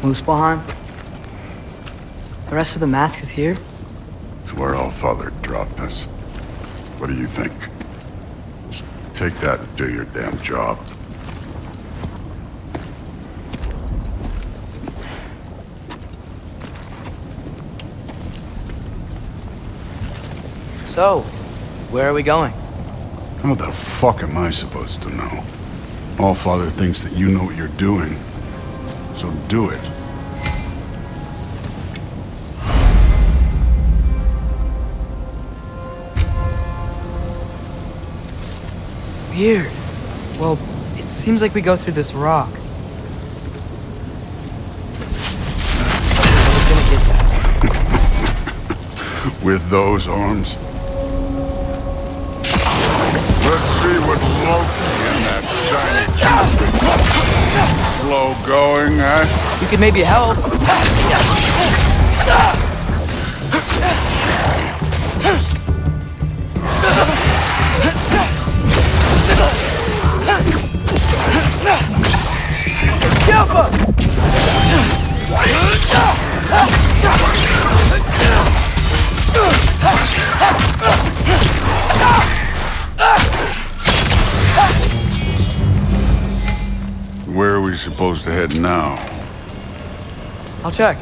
Muspelheim? The rest of the mask is here? It's where Allfather dropped us. What do you think? Just take that and do your damn job. So, where are we going? How the fuck am I supposed to know? Allfather thinks that you know what you're doing, so do it. Weird. Well, it seems like we go through this rock. We're gonna get that. With those arms? Let's see what Loki and that shiny slow going, eh? You could maybe help. Where are we supposed to head now? I'll check.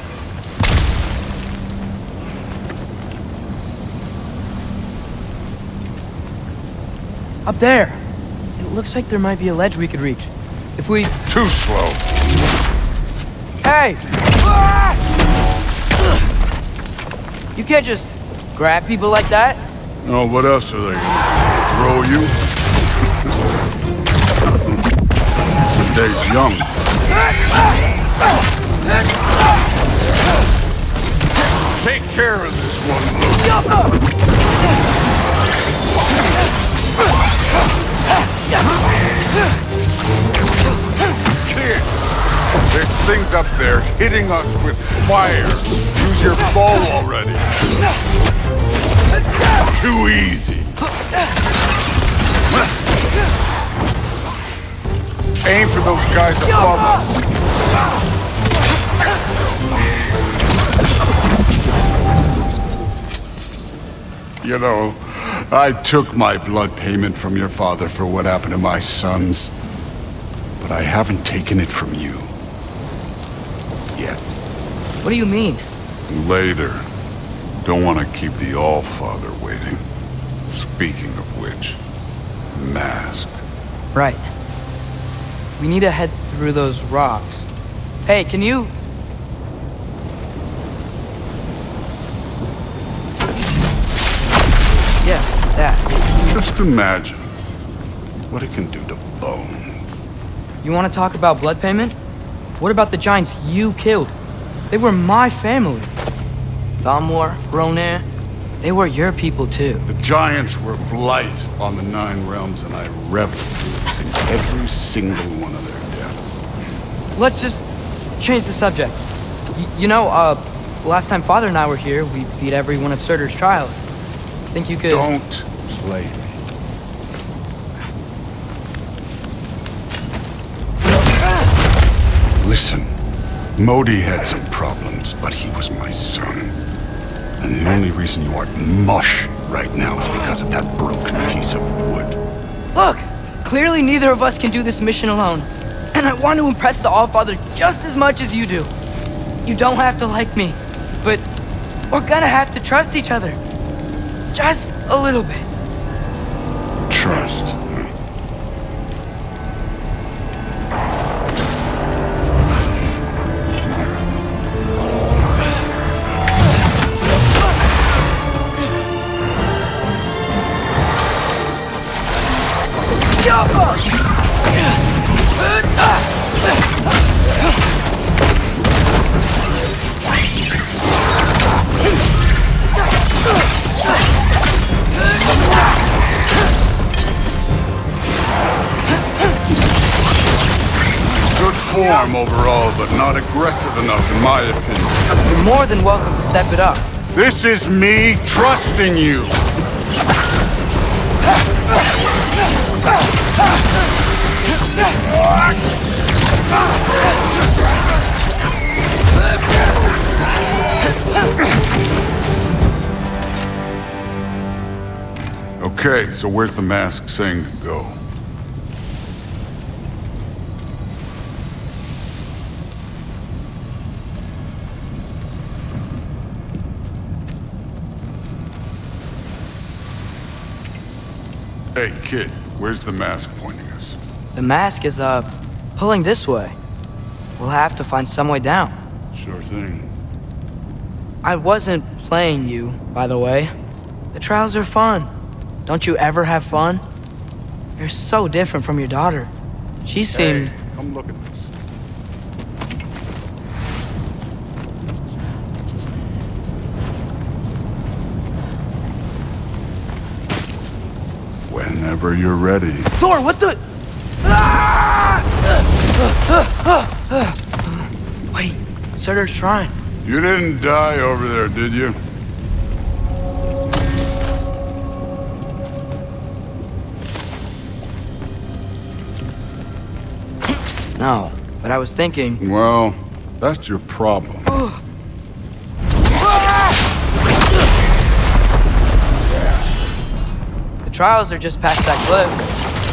Up there. It looks like there might be a ledge we could reach. If we... Too slow. Hey! You can't just grab people like that. Oh, what else are they gonna throw you? The day's young. Take care of this one, Luke. Kid, there's things up there hitting us with fire. Use your bow already. Too easy. Aim for those guys above us. You know, I took my blood payment from your father for what happened to my sons. But I haven't taken it from you. Yet. What do you mean? Later. Don't want to keep the Allfather waiting. Speaking of which, mask. Right. We need to head through those rocks. Hey, can you... Yeah, that. Just imagine what it can do to bone. You want to talk about blood payment? What about the giants you killed? They were my family. Thamor, Ronir, they were your people too. The giants were blight on the 9 realms, and I reveled in every single one of their deaths. Let's just change the subject. You know, last time Father and I were here, we beat every one of Surtur's trials. Think you could... Don't play me. Listen, Modi had some problems, but he was my son. And the only reason you aren't mush right now is because of that broken piece of wood. Look! Clearly neither of us can do this mission alone. And I want to impress the Allfather just as much as you do. You don't have to like me, but we're gonna have to trust each other. Just a little bit. Trust. Form overall, but not aggressive enough, in my opinion. You're more than welcome to step it up. This is me trusting you. Okay, so where's the mask saying to go? Hey, kid, where's the mask pointing us? The mask is, pulling this way. We'll have to find some way down. Sure thing. I wasn't playing you, by the way. The trials are fun. Don't you ever have fun? You're so different from your daughter. She seemed... Hey, come look at this. Whenever you're ready. Thor, what the... Wait, Surtur's shrine. You didn't die over there, did you? No, but I was thinking... Well, that's your problem. The trials are just past that cliff.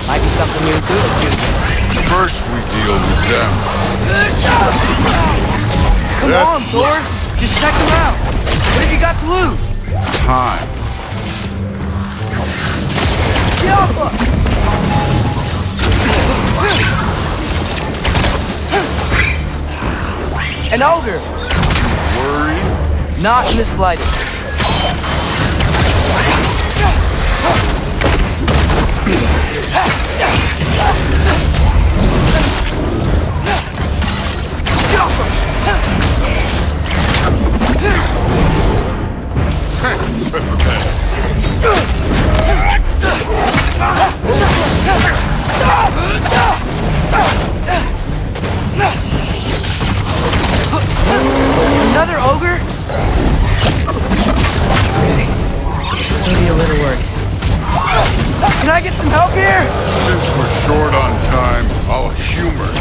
Might be something you and Thula do. First we deal with them. Come on, Thor! Just check them out! What have you got to lose? Time. An ogre! Worried? Not in the slightest. Another ogre? Okay. Maybe a little work. Can I get some help here? Since we're short on time, I'll humor.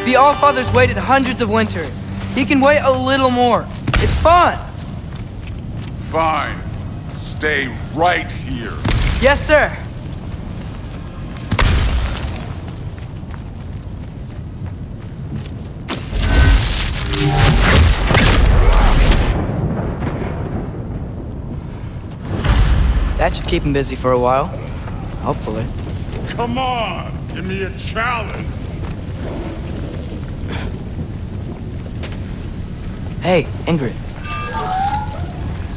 The Allfather's waited hundreds of winters. He can wait a little more. It's fun! Fine. Stay right here. Yes, sir. That should keep him busy for a while. Hopefully. Come on! Give me a challenge! Hey, Ingrid.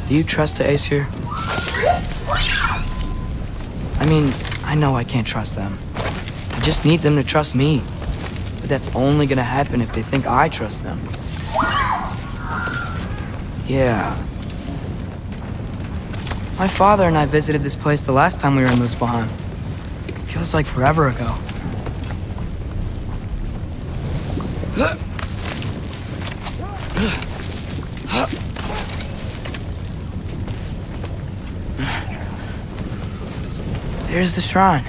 Do you trust the Ace here? I mean, I know I can't trust them. I just need them to trust me. But that's only gonna happen if they think I trust them. Yeah. My father and I visited this place the last time we were in Muspelheim. Feels like forever ago. There's the shrine.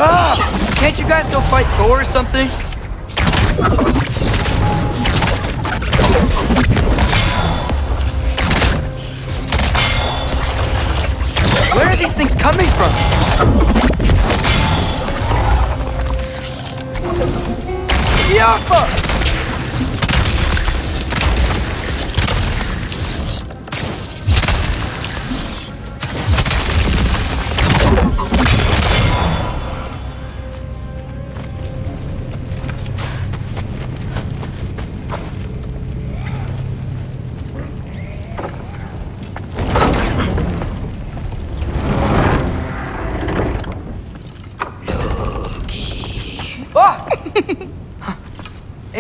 Ah! Can't you guys go fight Thor or something? Where are these things coming from? Yappa!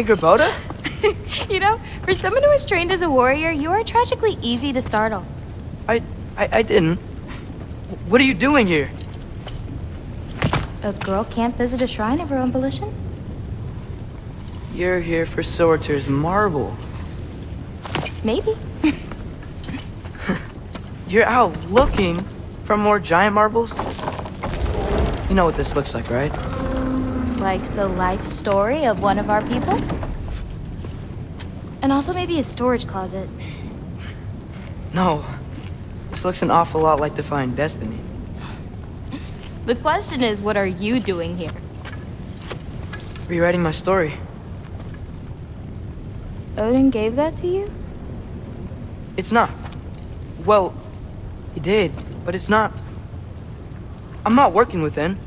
Angerboda? You know, for someone who was trained as a warrior, you are tragically easy to startle. I didn't. What are you doing here? A girl can't visit a shrine of her own volition? You're here for Sorter's marble. Maybe. You're out looking for more giant marbles? You know what this looks like, right? Like the life story of one of our people? And also maybe a storage closet. No. This looks an awful lot like Defying Destiny. The question is, what are you doing here? Rewriting my story. Odin gave that to you? It's not. Well, he did, but it's not. I'm not working with him.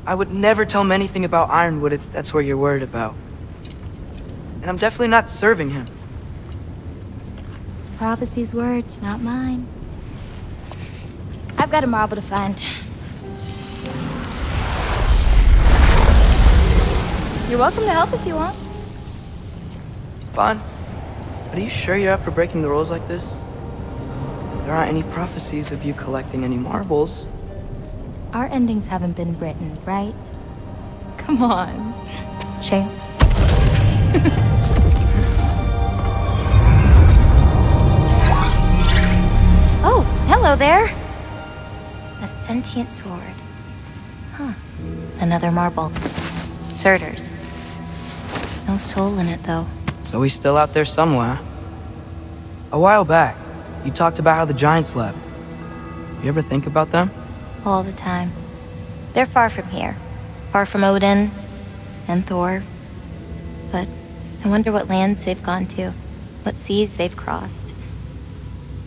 I would never tell him anything about Ironwood if that's what you're worried about. And I'm definitely not serving him. It's prophecy's words, not mine. I've got a marble to find. You're welcome to help if you want. Fine. But are you sure you're up for breaking the rules like this? There aren't any prophecies of you collecting any marbles. Our endings haven't been written, right? Come on, champ. Oh, hello there. A sentient sword. Huh. Another marble. Surtur's. No soul in it, though. So he's still out there somewhere. A while back, you talked about how the giants left. You ever think about them? All the time. They're far from here. Far from Odin and Thor. But I wonder what lands they've gone to. What seas they've crossed.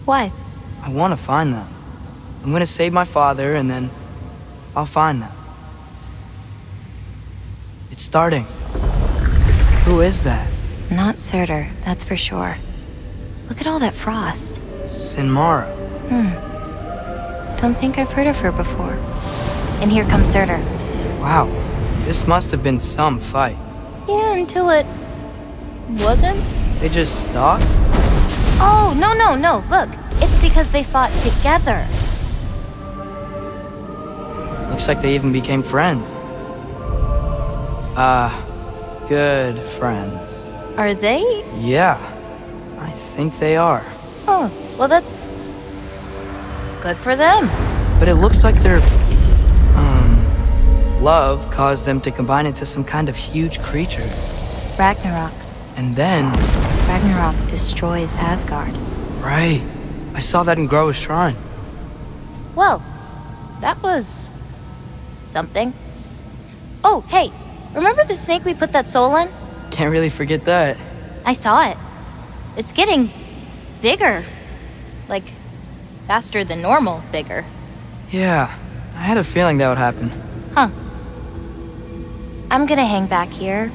Why? I want to find them. I'm gonna save my father, and then I'll find them. It's starting. Who is that? Not Surtur, that's for sure. Look at all that frost. Sinmara. Don't think I've heard of her before. And here comes Surtur. Wow. This must have been some fight. Yeah, until it... wasn't? They just stalked? Oh, no. Look, it's because they fought together. Looks like they even became friends. Good friends. Are they? Yeah, I think they are. Oh, well that's... good for them. But it looks like their, love caused them to combine into some kind of huge creature. Ragnarök. And then... Ragnarök destroys Asgard. Right. I saw that in Groa's shrine. Well, that was... something. Oh, hey, remember the snake we put that soul in? Can't really forget that. I saw it. It's getting... bigger. Like, faster than normal bigger. Yeah, I had a feeling that would happen. Huh. I'm gonna hang back here.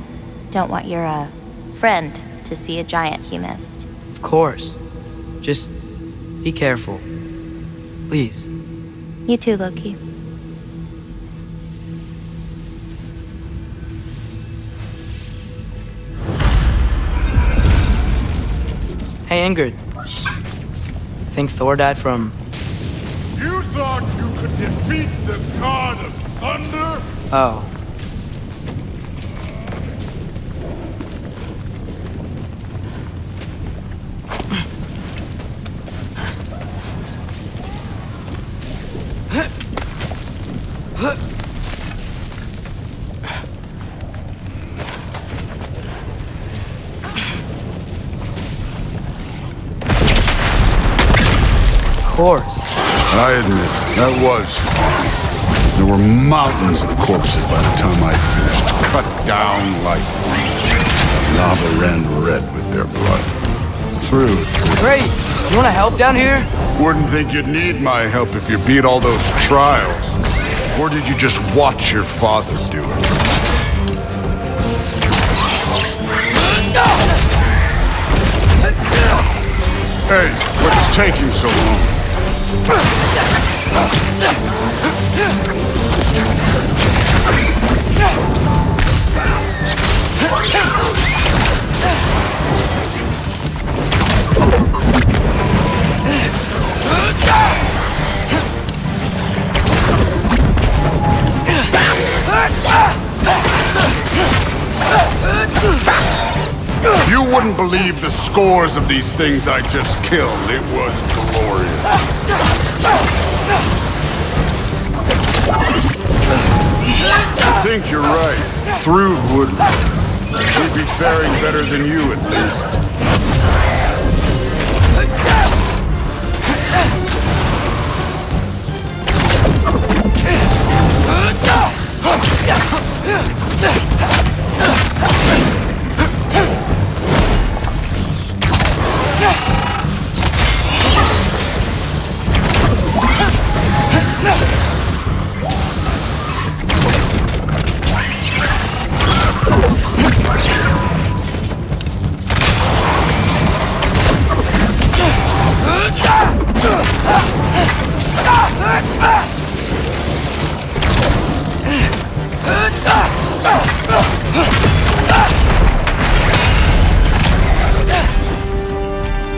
Don't want your, friend to see a giant he missed. Of course. Just be careful. Please. You too, Loki. Hey, Ingrid. Think Thor died from... You thought you could defeat the god of thunder? Oh. Of course. I admit, that was. There were mountains of corpses by the time I finished, cut down like lava ran red with their blood. Through. Great. You want to help down here? Wouldn't think you'd need my help if you beat all those trials. Or did you just watch your father do it? Hey, what's taking so long? You wouldn't believe the scores of these things I just killed. It was glorious. I think you're right. Thrud would. He'd be faring better than you, at least.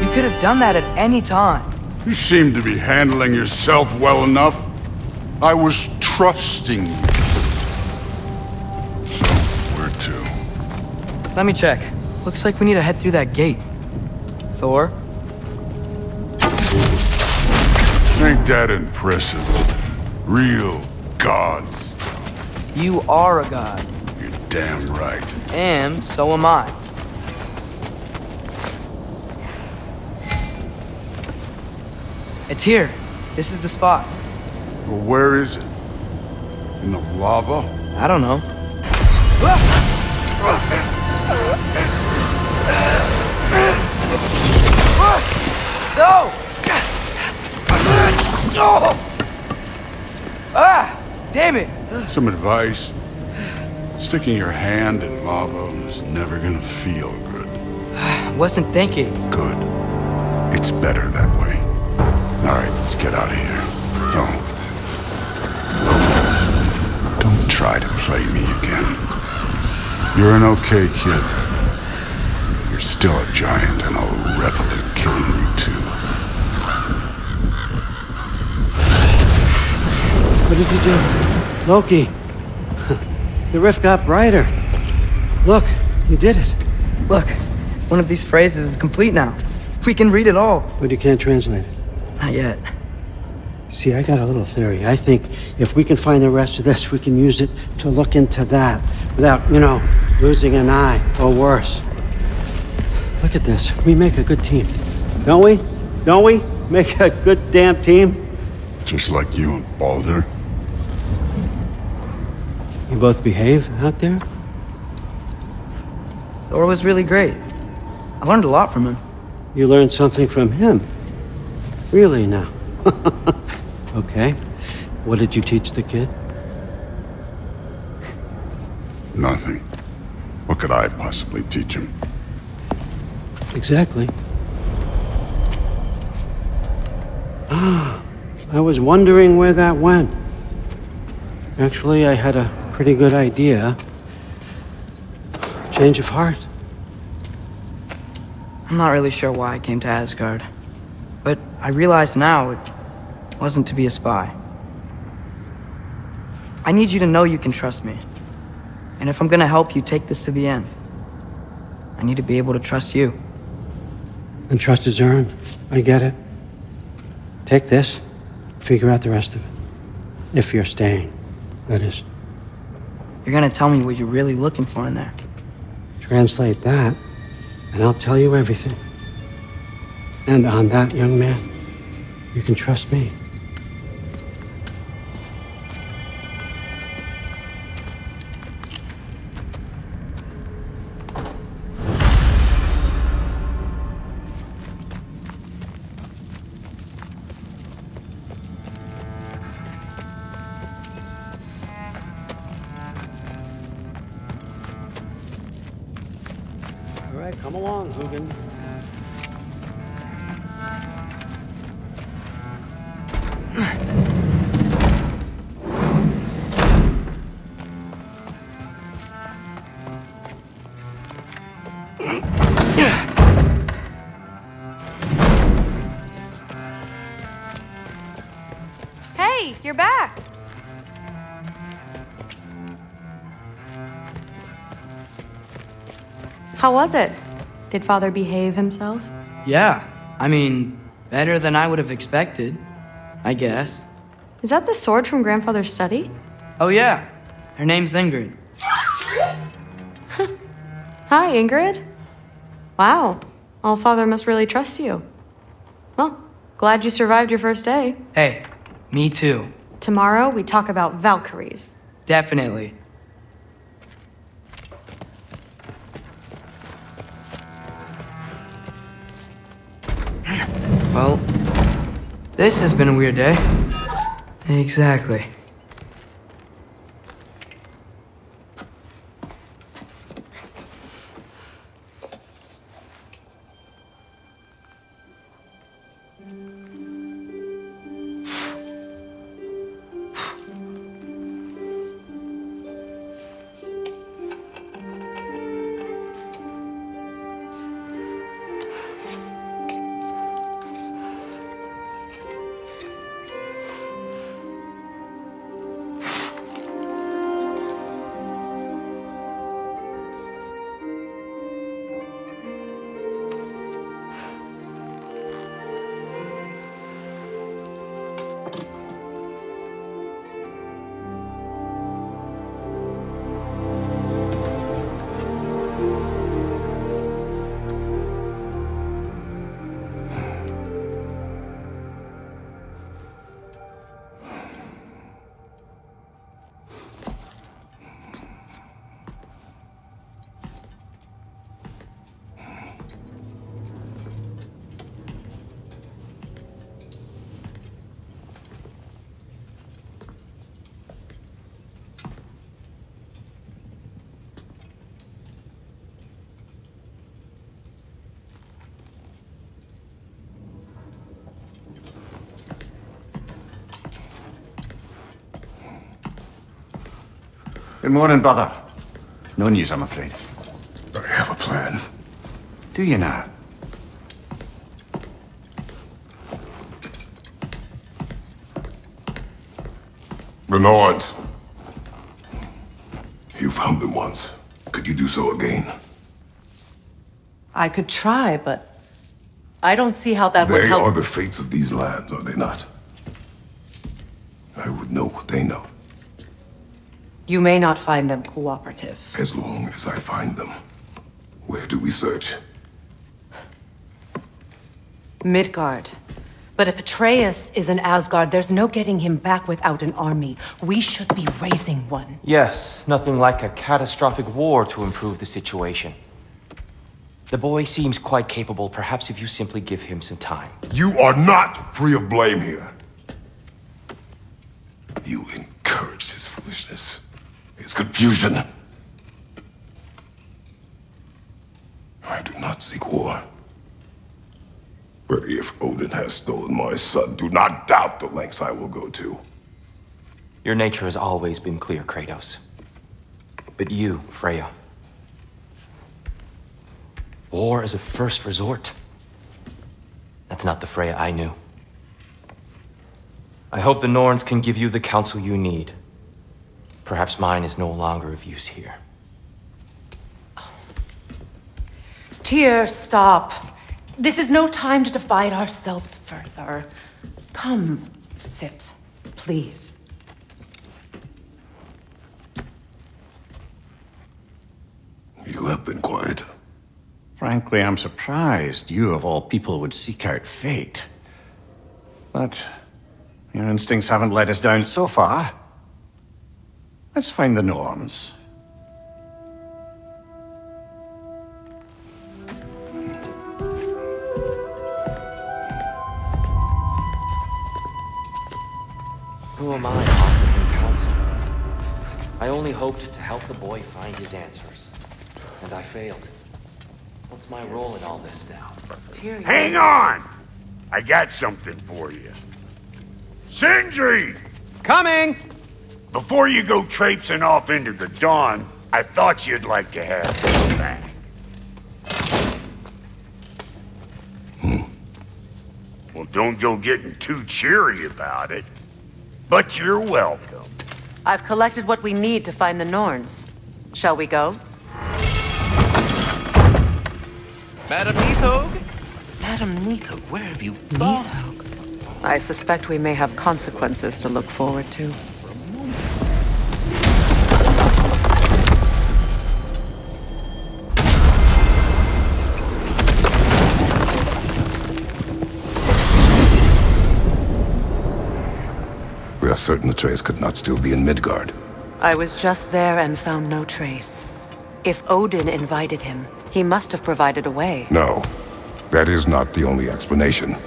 You could have done that at any time. You seem to be handling yourself well enough. I was trusting you. So, where to? Let me check. Looks like we need to head through that gate. Thor? Ain't that impressive? Real gods. You are a god. You're damn right. And so am I. It's here. This is the spot. Well, where is it? In the lava? I don't know. No! Ah! Damn it! Some advice? Sticking your hand in lava is never gonna feel good. Wasn't thinking. Good. It's better that way. Alright, let's get out of here. Don't try to play me again. You're an okay kid. You're still a giant, and I'll revel in killing you too. What did you do? Loki! The rift got brighter. Look, you did it. Look, one of these phrases is complete now. We can read it all. But you can't translate it. Not yet. See, I got a little theory. I think if we can find the rest of this, we can use it to look into that without, losing an eye or worse. Look at this. We make a good team. Don't we? Don't we? Make a good damn team? Just like you and Baldur. You both behave out there? Thor was really great. I learned a lot from him. You learned something from him? Really now? Okay. What did you teach the kid? Nothing. What could I possibly teach him? Exactly. Ah, I was wondering where that went. Actually, I had a pretty good idea. Change of heart. I'm not really sure why I came to Asgard. But I realize now it wasn't to be a spy. I need you to know you can trust me. And if I'm gonna help you take this to the end, I need to be able to trust you. And trust is earned. I get it. Take this, figure out the rest of it. If you're staying, that is. You're gonna tell me what you're really looking for in there. Translate that, and I'll tell you everything. And on that, young man, you can trust me. All right, come along, Hugin. Hey, you're back! How was it? Did Father behave himself? Yeah, I mean, better than I would have expected, I guess. Is that the sword from Grandfather's study? Oh yeah, her name's Ingrid. Hi, Ingrid. Wow, Allfather must really trust you. Well, glad you survived your first day. Hey, me too. Tomorrow, we talk about Valkyries. Definitely. Well, this has been a weird day. Exactly. Good morning, brother. No news, I'm afraid. I have a plan. Do you now? The Norns. You found them once. Could you do so again? I could try, but I don't see how that would help. They are the fates of these lands, are they not? I would know what they know. You may not find them cooperative. As long as I find them. Where do we search? Midgard. But if Atreus is in Asgard, there's no getting him back without an army. We should be raising one. Yes, nothing like a catastrophic war to improve the situation. The boy seems quite capable, perhaps if you simply give him some time. You are not free of blame here. You encouraged his foolishness, his confusion. I do not seek war. But if Odin has stolen my son, do not doubt the lengths I will go to. Your nature has always been clear, Kratos. But you, Freya. War is a first resort. That's not the Freya I knew. I hope the Norns can give you the counsel you need. Perhaps mine is no longer of use here. Tyr, stop. This is no time to divide ourselves further. Come, sit, please. You have been quiet. Frankly, I'm surprised you of all people would seek out fate. But your instincts haven't let us down so far. Let's find the Norns. Who am I to offer him counsel? I only hoped to help the boy find his answers. And I failed. What's my role in all this now? Tyr, Hang on! I got something for you. Sindri! Coming! Before you go traipsing off into the dawn, I thought you'd like to have this back. Well, don't go getting too cheery about it. but you're welcome. I've collected what we need to find the Norns. Shall we go? Madam Neathog? Madam Neathog, where have you gone? Neathog? I suspect we may have consequences to look forward to. We are certain Atreus could not still be in Midgard. I was just there and found no trace. If Odin invited him, he must have provided a way. No, that is not the only explanation.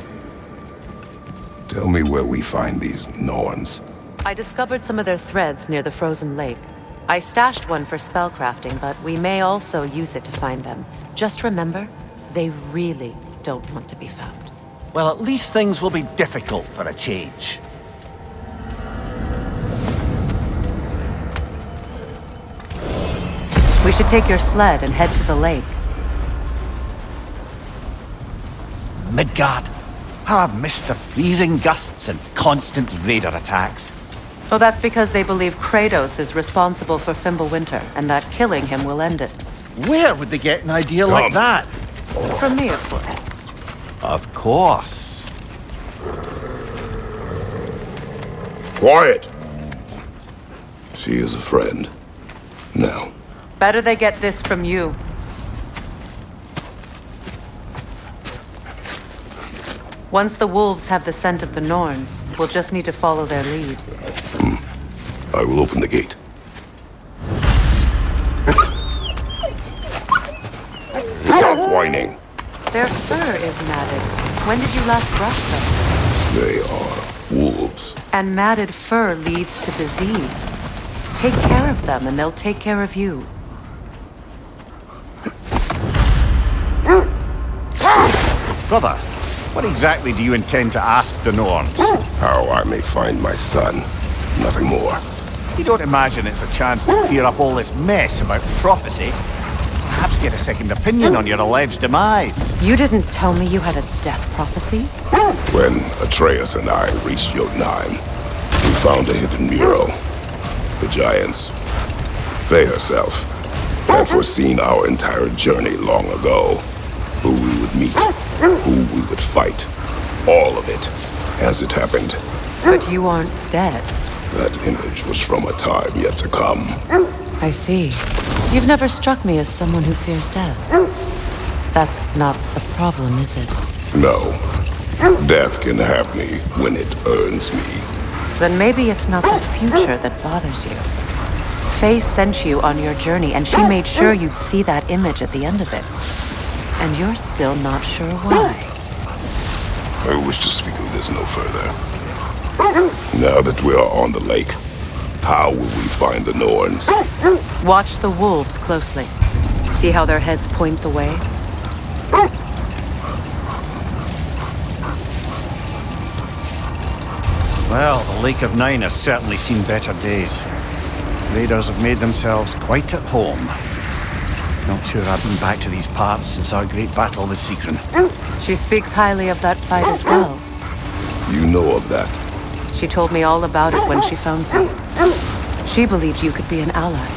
Tell me where we find these Norns. I discovered some of their threads near the frozen lake. I stashed one for spellcrafting, but we may also use it to find them. Just remember, they really don't want to be found. Well, at least things will be difficult for a change. We should take your sled and head to the lake. Midgard. How I've missed the freezing gusts and constant raider attacks. Well, that's because they believe Kratos is responsible for Fimbulwinter, and that killing him will end it. Where would they get an idea like that? From me, of course. Of course. Quiet! She is a friend. Now. Better they get this from you. Once the wolves have the scent of the Norns, we'll just need to follow their lead. I will open the gate. Stop whining. Their fur is matted. When did you last brush them? They are wolves. And matted fur leads to disease. Take care of them and they'll take care of you. Brother, what exactly do you intend to ask the Norns? How I may find my son. Nothing more. You don't imagine it's a chance to clear up all this mess about prophecy? Perhaps get a second opinion on your alleged demise. You didn't tell me you had a death prophecy? When Atreus and I reached Jotunheim, we found a hidden mural. The giants, Faye herself, had foreseen our entire journey long ago. Who we would meet, who we would fight. All of it, as it happened. But you aren't dead. That image was from a time yet to come. I see. You've never struck me as someone who fears death. That's not the problem, is it? No. Death can have me when it earns me. Then maybe it's not the future that bothers you. Faye sent you on your journey, and she made sure you'd see that image at the end of it. And you're still not sure why. I wish to speak of this no further. Now that we are on the lake, how will we find the Norns? Watch the wolves closely. See how their heads point the way? Well, the Lake of Nine has certainly seen better days. Raiders have made themselves quite at home. Not sure I've been back to these parts since our great battle with Sigrun. She speaks highly of that fight as well. You know of that? She told me all about it when she found me. She believed you could be an ally.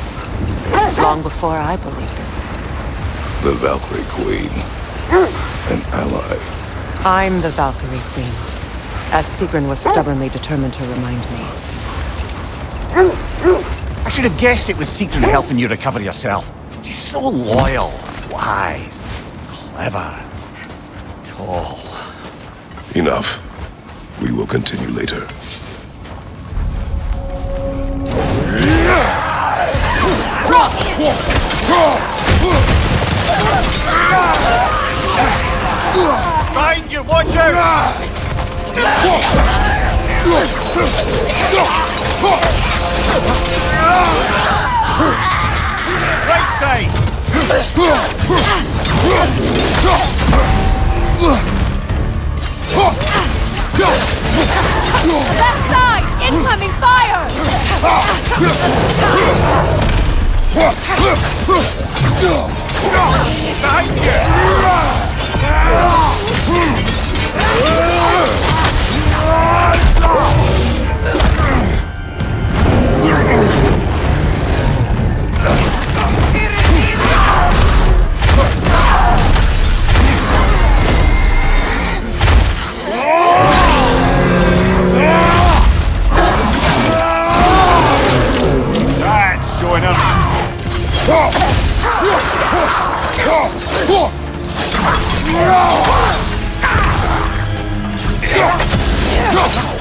Long before I believed it. The Valkyrie Queen. An ally. I'm the Valkyrie Queen. As Sigrun was stubbornly determined to remind me. I should have guessed it was Sigrun helping you recover yourself. She's so loyal, wise, clever, tall. Enough. We will continue later. Find you, watch out! Right side! Left side! Incoming fire! Behind you!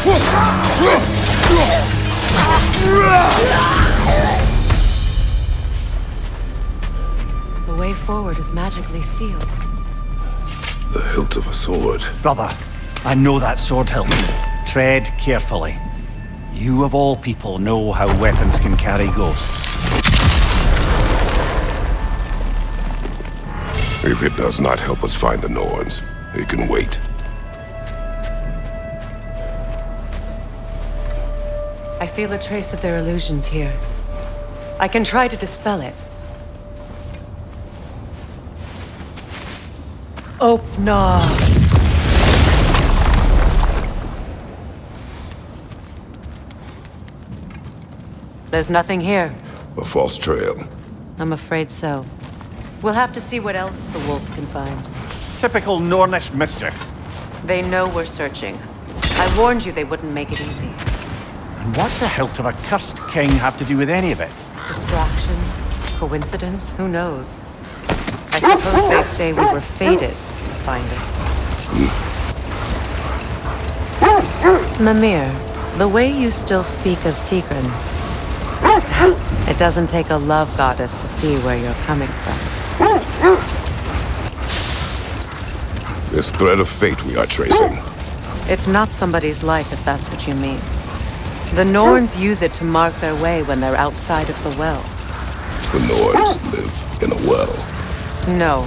The way forward is magically sealed. The hilt of a sword. Brother, I know that sword hilt. Tread carefully. You of all people know how weapons can carry ghosts. If it does not help us find the Norns, it can wait. I feel a trace of their illusions here. I can try to dispel it. Opna! There's nothing here. A false trail. I'm afraid so. We'll have to see what else the wolves can find. Typical Nornish mischief. They know we're searching. I warned you they wouldn't make it easy. And what's the hilt of a cursed king have to do with any of it? Distraction? Coincidence? Who knows? I suppose they'd say we were fated to find it. Mimir, the way you still speak of Sigrun, it doesn't take a love goddess to see where you're coming from. This thread of fate we are tracing. It's not somebody's life, if that's what you mean. The Norns use it to mark their way when they're outside of the well. The Norns live in a well. No.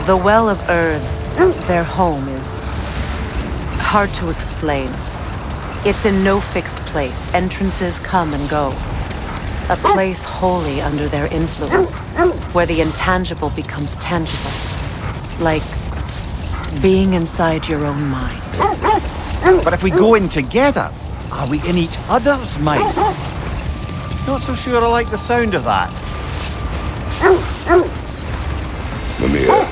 The Well of Earth, their home, is hard to explain. It's in no fixed place. Entrances come and go. A place wholly under their influence, where the intangible becomes tangible. Like being inside your own mind. But if we go in together, are we in each other's mind? Not so sure I like the sound of that. Mimir,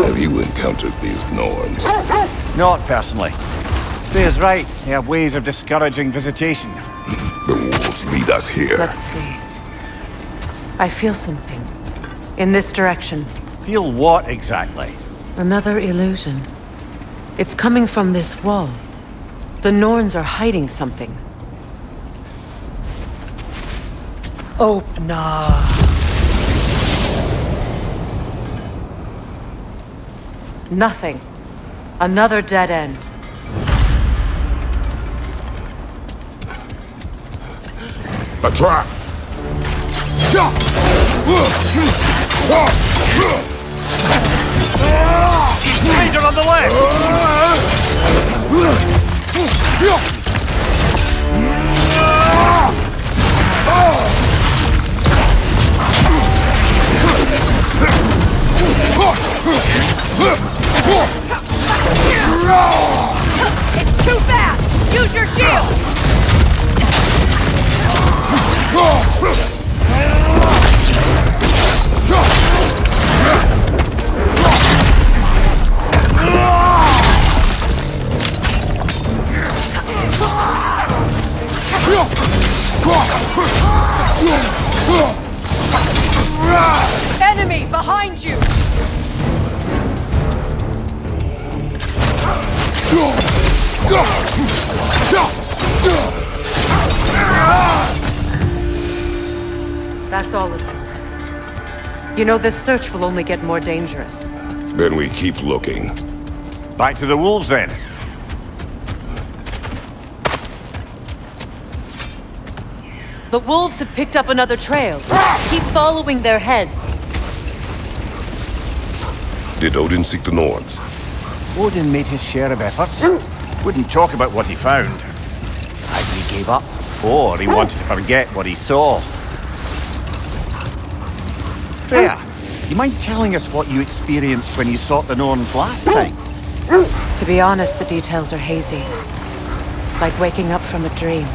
have you encountered these Norns? Not personally. Freya's right. They have ways of discouraging visitation. The wolves lead us here. Let's see. I feel something. In this direction. Feel what exactly? Another illusion. It's coming from this wall. The Norns are hiding something. Opna. Nothing. Another dead end. A trap! Ranger on the left! It's too fast! Use your shield! Enemy behind you! That's all of them. You know, this search will only get more dangerous. Then we keep looking. Back to the wolves then. The wolves have picked up another trail. Keep following their heads. Did Odin seek the Norns? Odin made his share of efforts. Wouldn't talk about what he found. Either he gave up, or he wanted to forget what he saw. Freya, you mind telling us what you experienced when you sought the Norns last time? To be honest, the details are hazy. Like waking up from a dream.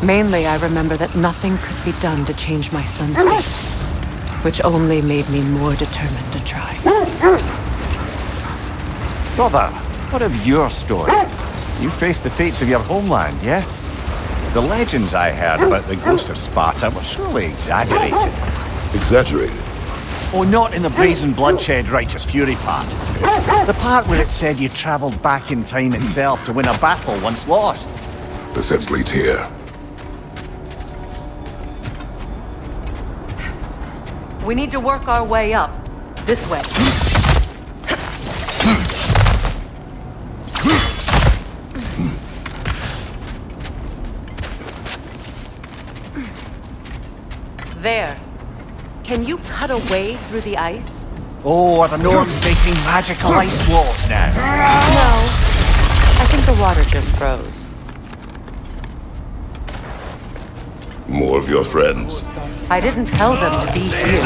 Mainly, I remember that nothing could be done to change my son's fate, which only made me more determined to try. Brother, what of your story? You faced the fates of your homeland, yeah? The legends I heard about the ghost of Sparta were surely exaggerated. Exaggerated? Oh, not in the brazen bloodshed righteous fury part. The part where it said you travelled back in time itself to win a battle once lost. The sense leads here. We need to work our way up. This way. There. Can you cut a way through the ice? Oh, are the Norns making magical ice walls now? No. I think the water just froze. More of your friends. I didn't tell them to be here.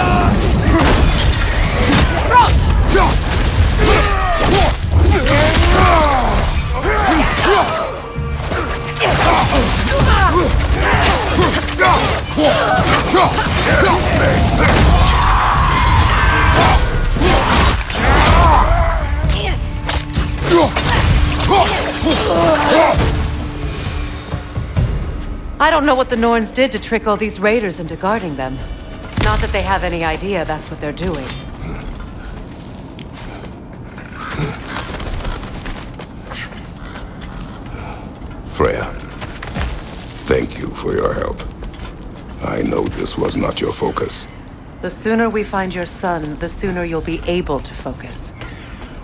I don't know what the Norns did to trick all these raiders into guarding them. Not that they have any idea that's what they're doing. Freya, thank you for your help. I know this was not your focus. The sooner we find your son, the sooner you'll be able to focus.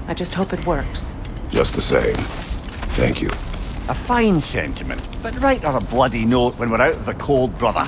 I just hope it works. Just the same. Thank you. A fine sentiment, but write her a bloody note when we're out of the cold, brother.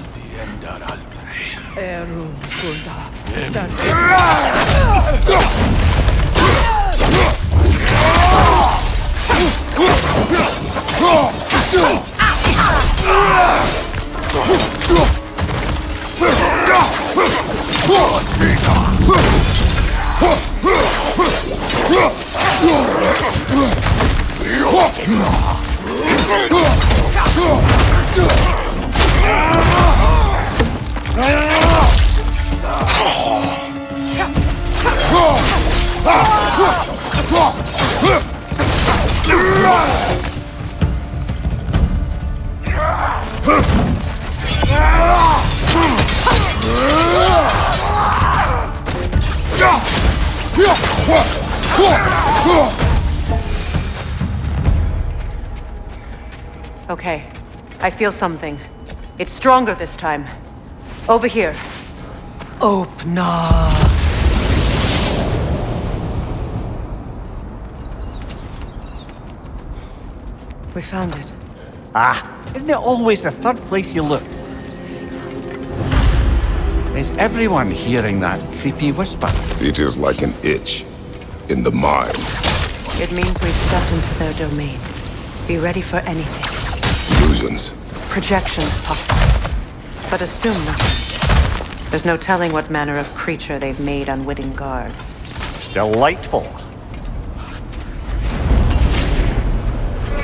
Okay. I feel something. It's stronger this time. Over here. Opna. We found it. Ah, isn't it always the third place you look? Is everyone hearing that creepy whisper? It is like an itch in the mind. It means we've stepped into their domain. Be ready for anything. Illusions. Projections possible. But assume nothing. There's no telling what manner of creature they've made unwitting guards. Delightful.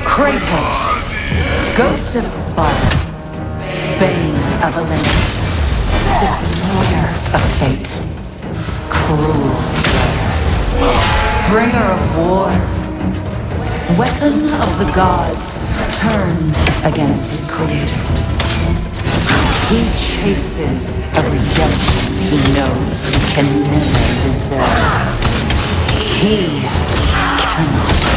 Kratos, Ghost of Sparta, Bane of Olympus, Destroyer of Fate, Cruel Slayer, Bringer of War, Weapon of the Gods, turned against his creators. He chases a redemption he knows he can never deserve. He cannot.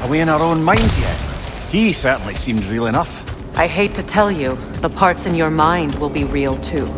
Are we in our own minds yet? He certainly seemed real enough. I hate to tell you, the parts in your mind will be real too.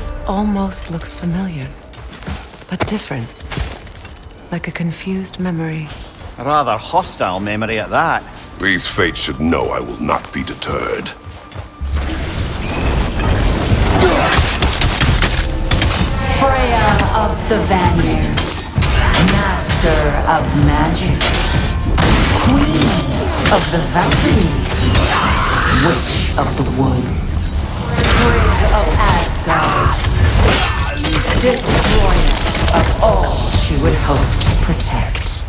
This almost looks familiar, but different. Like a confused memory. A rather hostile memory at that. These fates should know I will not be deterred. Freya of the Vanir, Master of Magics, Queen of the Valkyries, Witch of the Woods, Frigg of Asgard, Destroyer of all she would hope to protect.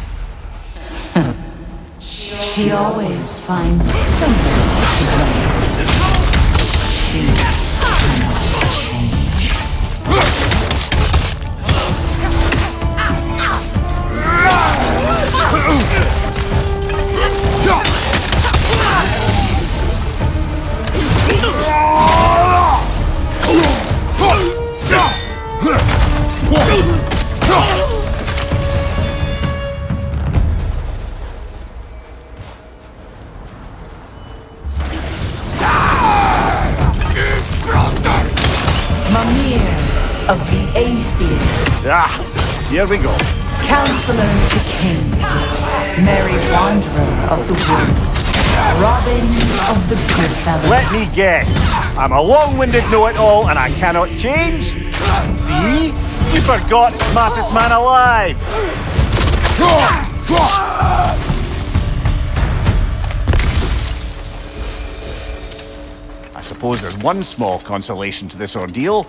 She always finds somebody to blame. She cannot change. Mimir of the Aesir. Ah, here we go. Counselor to kings, merry wanderer of the woods, Robin of the Goodfellas. Let me guess. I'm a long-winded know-it-all and I cannot change? See? You forgot smartest man alive. I suppose there's one small consolation to this ordeal.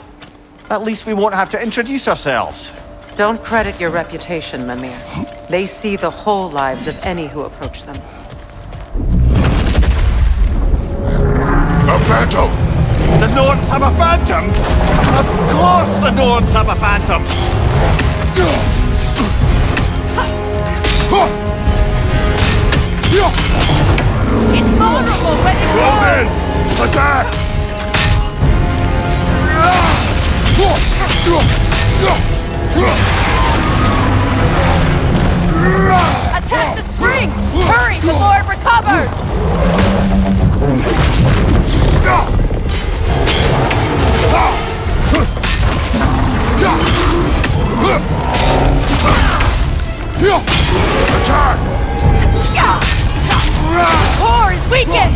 At least we won't have to introduce ourselves. Don't credit your reputation, Mimir. They see the whole lives of any who approach them. A phantom! The Norns have a phantom? Of course the Norns have a phantom! It's vulnerable when it's Close in! Attack! Attack the springs! Hurry before it recovers! Attack! The core is weakened!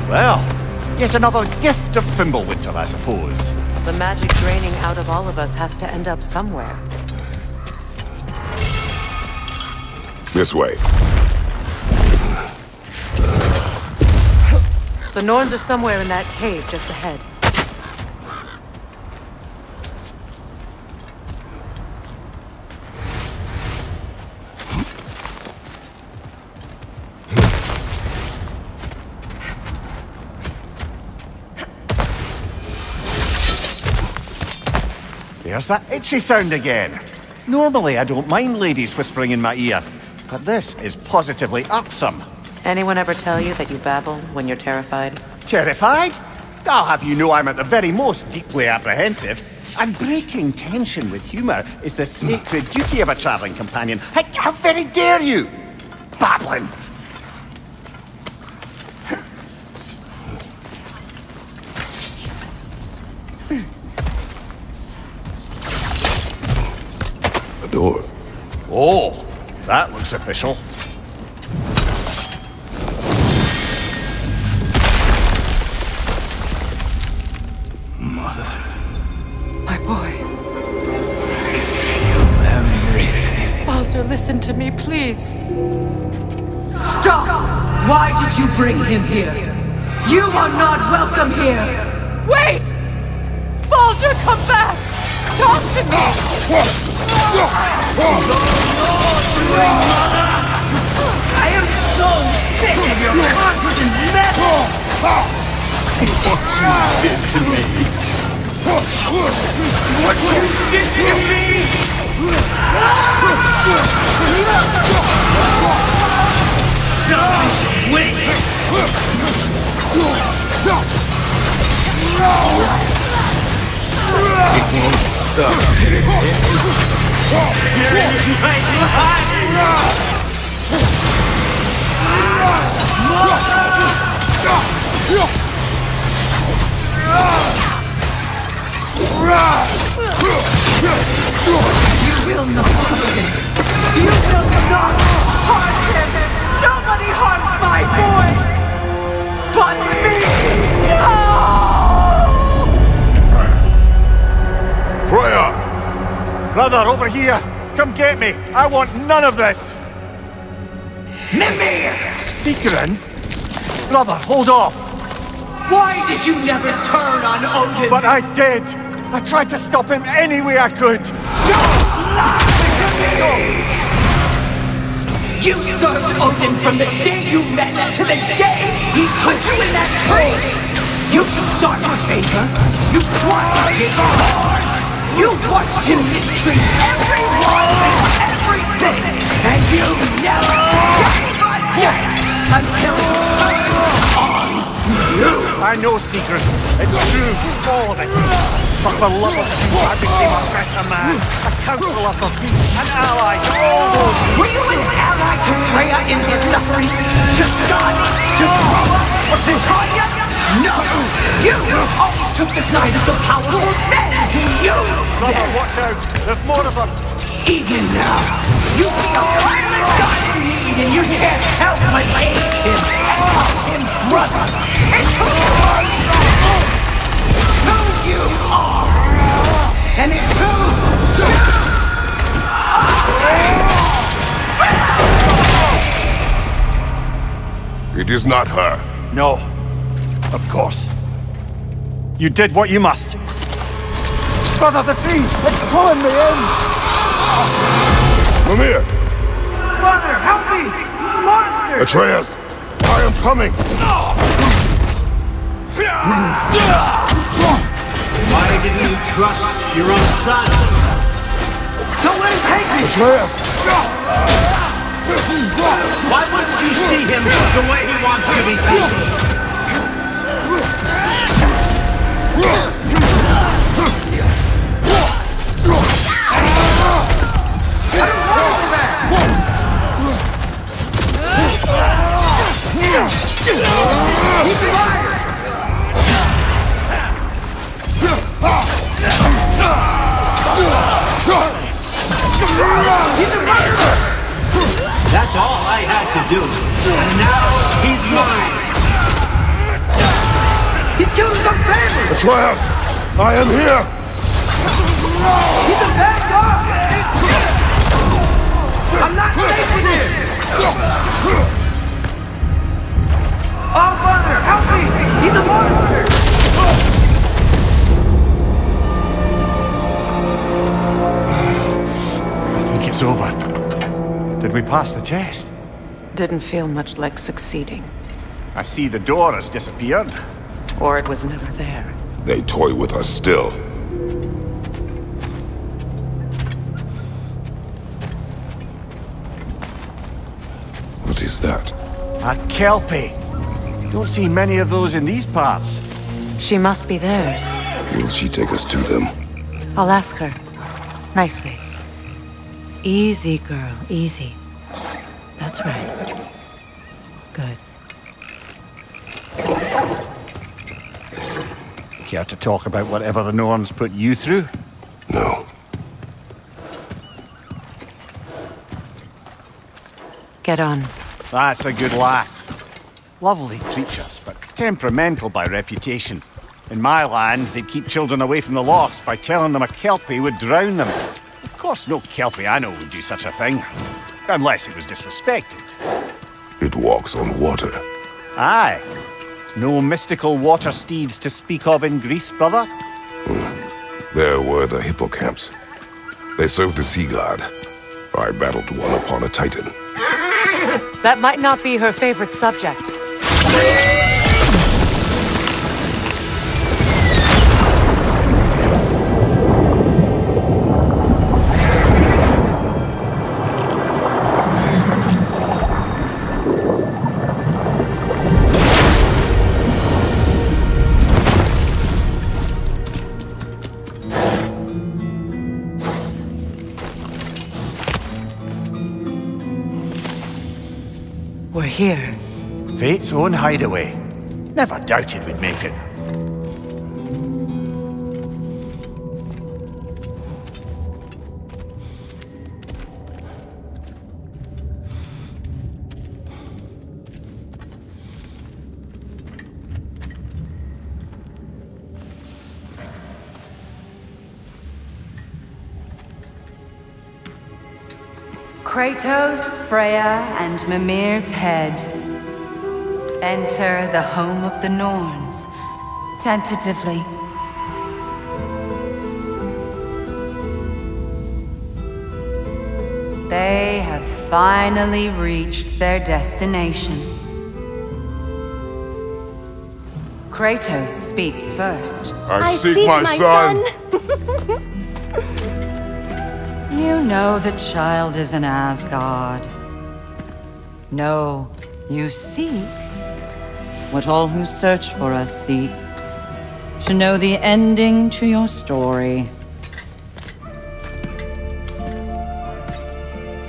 Well, yet another gift of Fimbulwinter, I suppose. The magic draining out of all of us has to end up somewhere. This way. The Norns are somewhere in that cave just ahead. There's that itchy sound again. Normally I don't mind ladies whispering in my ear, but this is positively irksome. Anyone ever tell you that you babble when you're terrified? Terrified? I'll have you know I'm at the very most deeply apprehensive. And breaking tension with humour is the sacred duty of a travelling companion. How very dare you! Babbling! A door. Oh, that looks official. My boy. Everything. Baldur, listen to me, please. Stop! Why did you bring him here? You are not welcome here! Wait! Baldur, come back! Talk to me! I am so sick of your constant Nobody harms my boy! But me! No! Freya! Brother, over here! Come get me! I want none of this! Mimir! Secret? Brother, hold off! Why did you never turn on Odin? But I did! I tried to stop him any way I could! Don't lie to me! You served Odin from the day you met to the day he put you in that tree! You sought his favor! You watched his heart! You watched him mistreat everyone and everything! And you never gave a damn until he turned on you! I know, Secret. It's true, all of it. But for love of you, I became a better man, a counselor for peace, an ally to all those. Were you an ally to Freya in his suffering? To Scott? To Groa? Or to Tanya? No! You only took the side of the powerful, then he used Brother, them! watch out! There's more of them! Even now, you see a violent god in need and you can't help but hate him and call him brother! It's who you are! Who you are! And it's who you are! It is not her. No. Of course. You did what you must. Brother, the tree! It's pulling me in! Mimir! Brother, help me! Monster! Atreus! I am coming! Why didn't you trust your own son? Don't let him take me! Atreus! Why wouldn't you see him the way he wants to be seen? That's all I had to do. And now he's mine. He's killing some family! Atreus! I am here! He's a bad dog! I'm not safe with him! Oh, Father, help me! He's a monster! I think it's over. Did we pass the test? Didn't feel much like succeeding. I see the door has disappeared. Or it was never there. They toy with us still. What is that? A Kelpie. Don't see many of those in these parts. She must be theirs. Will she take us to them? I'll ask her. Nicely. Easy, girl, easy. That's right. Good. Care to talk about whatever the Norns put you through? No. Get on. That's a good lass. Lovely creatures, but temperamental by reputation. In my land, they'd keep children away from the lost by telling them a Kelpie would drown them. Of course, no Kelpie I know would do such a thing. Unless it was disrespected. It walks on water. Aye. No mystical water steeds to speak of in Greece, brother? There were the hippocamps. They served the sea god. I battled one upon a titan. That might not be her favorite subject. We're here. Fate's own hideaway. Never doubted we'd make it. Kratos, Freya, and Mimir's head. Enter the home of the Norns, tentatively. They have finally reached their destination. Kratos speaks first. I seek my son! You know the child is in Asgard. No, you seek what all who search for us seek. To know the ending to your story.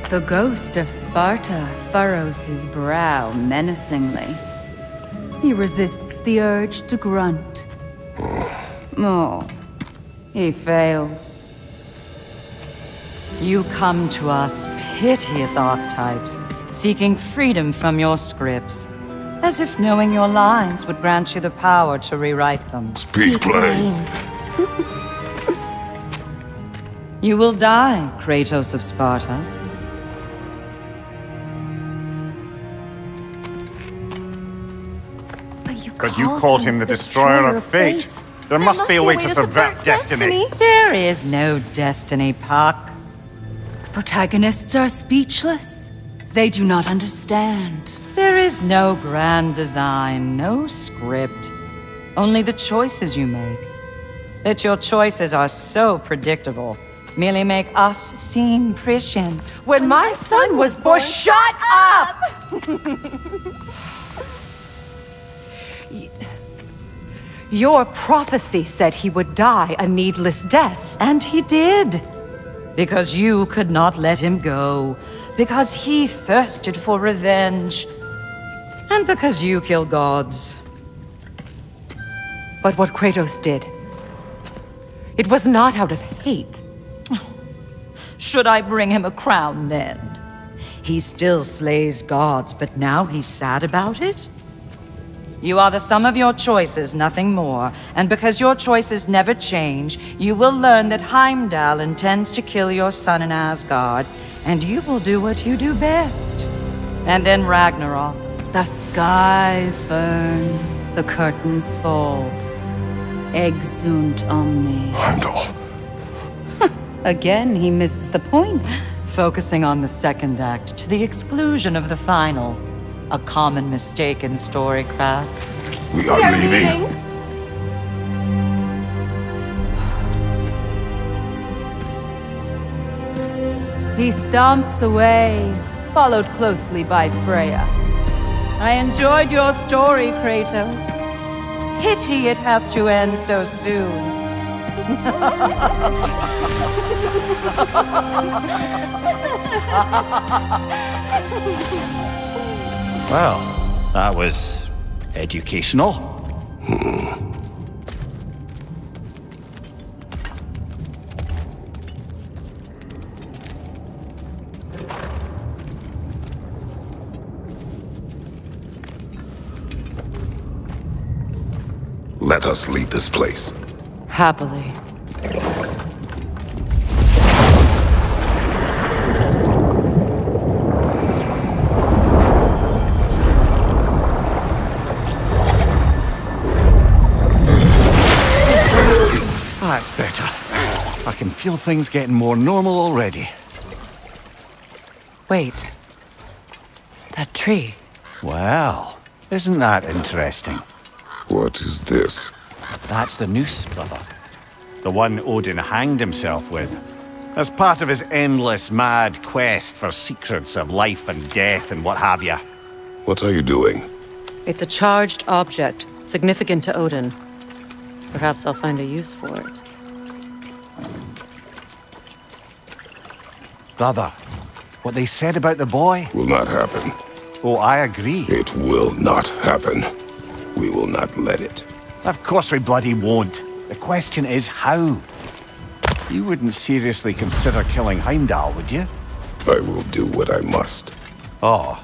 The ghost of Sparta furrows his brow menacingly. He resists the urge to grunt. Oh, he fails. You come to us, piteous archetypes, seeking freedom from your scripts, as if knowing your lines would grant you the power to rewrite them. Speak plain. You will die, Kratos of Sparta. But you called him the Destroyer of Fate. There must be a way to subvert destiny. There is no destiny, Puck. Protagonists are speechless. They do not understand. There is no grand design, no script. Only the choices you make. That your choices are so predictable, merely make us seem prescient. When my son was born, shut up! Your prophecy said he would die a needless death. And he did. Because you could not let him go. Because he thirsted for revenge. And because you kill gods. But what Kratos did, it was not out of hate. Should I bring him a crown then? He still slays gods, but now he's sad about it? You are the sum of your choices, nothing more. And because your choices never change, you will learn that Heimdall intends to kill your son in Asgard, and you will do what you do best. And then Ragnarök. The skies burn, the curtains fall. Exunt omnes. Heimdall. Again, he misses the point. Focusing on the second act to the exclusion of the final. A common mistake in storycraft. We are leaving. He stomps away, followed closely by Freya. I enjoyed your story, Kratos. Pity it has to end so soon. Well, that was educational. Let us leave this place. Happily. That's better. I can feel things getting more normal already. Wait. That tree. Well, isn't that interesting? What is this? That's the noose, brother. The one Odin hanged himself with. As part of his endless, mad quest for secrets of life and death and what have you. What are you doing? It's a charged object, significant to Odin. Perhaps I'll find a use for it. Brother, what they said about the boy? Will not happen. Oh, I agree. It will not happen. We will not let it. Of course we bloody won't. The question is how. You wouldn't seriously consider killing Heimdall, would you? I will do what I must. Oh,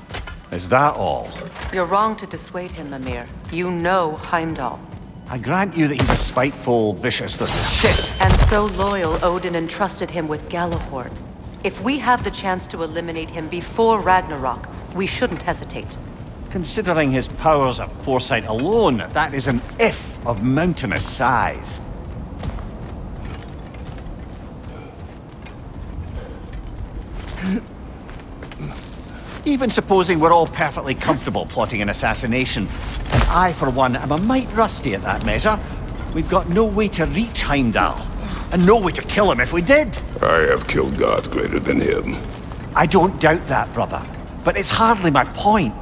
is that all? You're wrong to dissuade him, Mimir. You know Heimdall. I grant you that he's a spiteful, vicious little shit. And so loyal, Odin entrusted him with Galahorn. If we have the chance to eliminate him before Ragnarok, we shouldn't hesitate. Considering his powers of foresight alone, that is an if of mountainous size. Even supposing we're all perfectly comfortable plotting an assassination, and I, for one, am a mite rusty at that measure, we've got no way to reach Heimdall, and no way to kill him if we did. I have killed gods greater than him. I don't doubt that, brother, but it's hardly my point.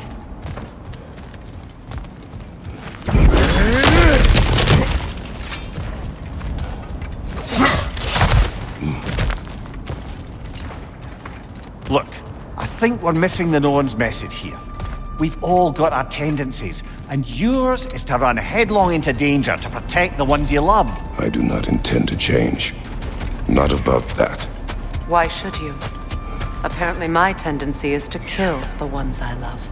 Look, I think we're missing the Norn's message here. We've all got our tendencies, and yours is to run headlong into danger to protect the ones you love. I do not intend to change. Not about that. Why should you? Apparently my tendency is to kill the ones I love.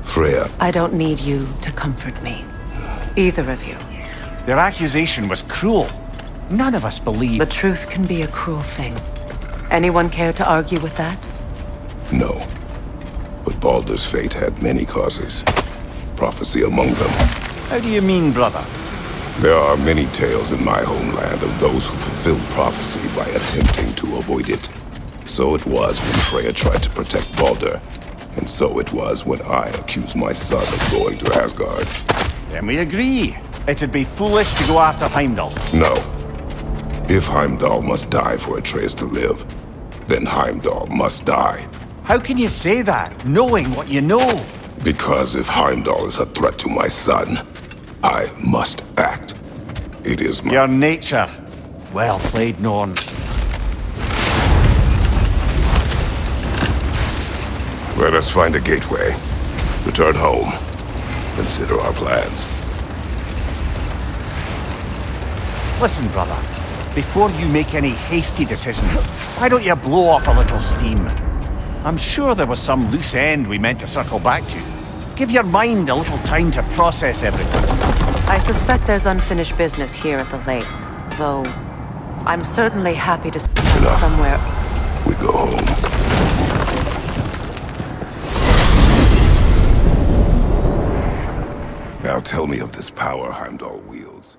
Freya. I don't need you to comfort me. Either of you. Their accusation was cruel. None of us believe... The truth can be a cruel thing. Anyone care to argue with that? No. But Baldur's fate had many causes. Prophecy among them. How do you mean, brother? There are many tales in my homeland of those who fulfilled prophecy by attempting to avoid it. So it was when Freya tried to protect Baldur. And so it was when I accused my son of going to Asgard. Then we agree. It'd be foolish to go after Heimdall. No. If Heimdall must die for Atreus to live, then Heimdall must die. How can you say that, knowing what you know? Because if Heimdall is a threat to my son, I must act. It is my... Your nature. Well played, Norn. Let us find a gateway. Return home. Consider our plans. Listen, brother. Before you make any hasty decisions, why don't you blow off a little steam? I'm sure there was some loose end we meant to circle back to. Give your mind a little time to process everything. I suspect there's unfinished business here at the lake, though I'm certainly happy to spend somewhere. We go home. Now tell me of this power Heimdall wields.